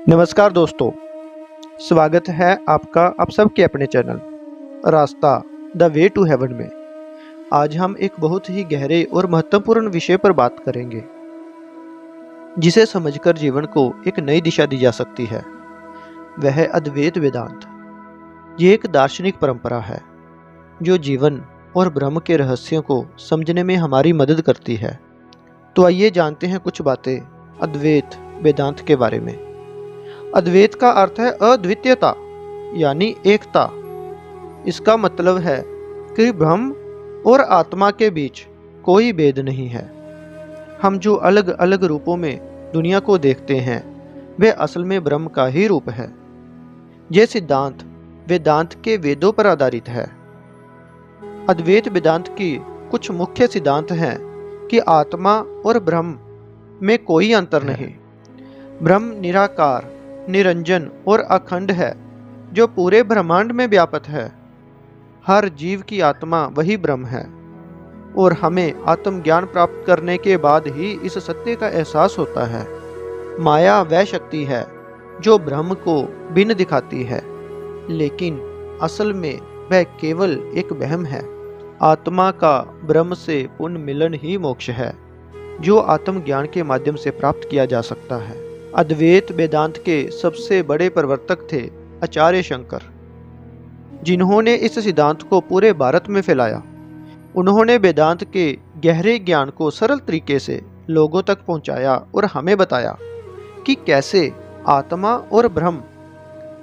नमस्कार दोस्तों, स्वागत है आपका आप सबके अपने चैनल रास्ता द वे टू हेवन में। आज हम एक बहुत ही गहरे और महत्वपूर्ण विषय पर बात करेंगे जिसे समझकर जीवन को एक नई दिशा दी जा सकती है। वह है अद्वैत वेदांत। ये एक दार्शनिक परंपरा है जो जीवन और ब्रह्म के रहस्यों को समझने में हमारी मदद करती है। तो आइए जानते हैं कुछ बातें अद्वैत वेदांत के बारे में। अद्वैत का अर्थ है अद्वितीयता यानी एकता। इसका मतलब है कि ब्रह्म और आत्मा के बीच कोई भेद नहीं है। हम जो अलग अलग रूपों में दुनिया को देखते हैं वे असल में ब्रह्म का ही रूप है। यह सिद्धांत वेदांत के वेदों पर आधारित है। अद्वैत वेदांत की कुछ मुख्य सिद्धांत हैं कि आत्मा और ब्रह्म में कोई अंतर नहीं। ब्रह्म निराकार, निरंजन और अखंड है जो पूरे ब्रह्मांड में व्याप्त है। हर जीव की आत्मा वही ब्रह्म है और हमें आत्मज्ञान प्राप्त करने के बाद ही इस सत्य का एहसास होता है। माया वह शक्ति है जो ब्रह्म को भिन्न दिखाती है, लेकिन असल में वह केवल एक वहम है। आत्मा का ब्रह्म से पूर्ण मिलन ही मोक्ष है जो आत्मज्ञान के माध्यम से प्राप्त किया जा सकता है। अद्वैत वेदांत के सबसे बड़े प्रवर्तक थे आचार्य शंकर, जिन्होंने इस सिद्धांत को पूरे भारत में फैलाया। उन्होंने वेदांत के गहरे ज्ञान को सरल तरीके से लोगों तक पहुंचाया और हमें बताया कि कैसे आत्मा और ब्रह्म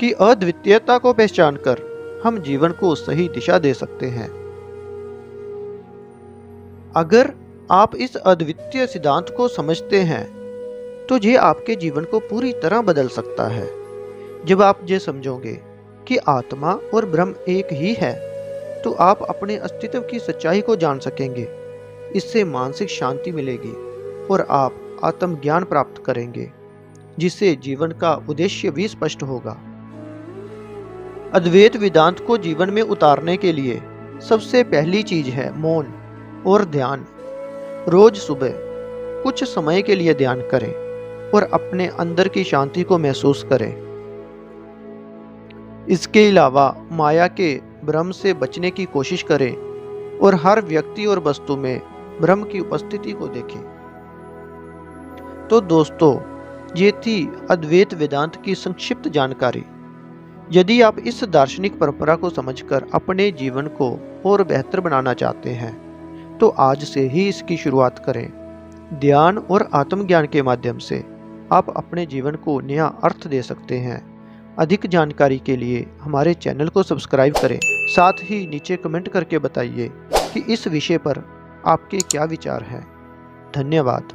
की अद्वितीयता को पहचान कर हम जीवन को सही दिशा दे सकते हैं। अगर आप इस अद्वितीय सिद्धांत को समझते हैं तो ये आपके जीवन को पूरी तरह बदल सकता है। जब आप ये समझोगे कि आत्मा और ब्रह्म एक ही है तो आप अपने अस्तित्व की सच्चाई को जान सकेंगे। इससे मानसिक शांति मिलेगी और आप आत्मज्ञान प्राप्त करेंगे, जिससे जीवन का उद्देश्य भी स्पष्ट होगा। अद्वैत वेदांत को जीवन में उतारने के लिए सबसे पहली चीज है मौन और ध्यान। रोज सुबह कुछ समय के लिए ध्यान करें और अपने अंदर की शांति को महसूस करें। इसके अलावा माया के भ्रम से बचने की कोशिश करें और हर व्यक्ति और वस्तु में ब्रह्म की उपस्थिति को देखें। तो दोस्तों, ये थी अद्वैत वेदांत की संक्षिप्त जानकारी। यदि आप इस दार्शनिक परंपरा को समझकर अपने जीवन को और बेहतर बनाना चाहते हैं तो आज से ही इसकी शुरुआत करें। ध्यान और आत्मज्ञान के माध्यम से आप अपने जीवन को नया अर्थ दे सकते हैं। अधिक जानकारी के लिए हमारे चैनल को सब्सक्राइब करें। साथ ही नीचे कमेंट करके बताइए कि इस विषय पर आपके क्या विचार हैं। धन्यवाद।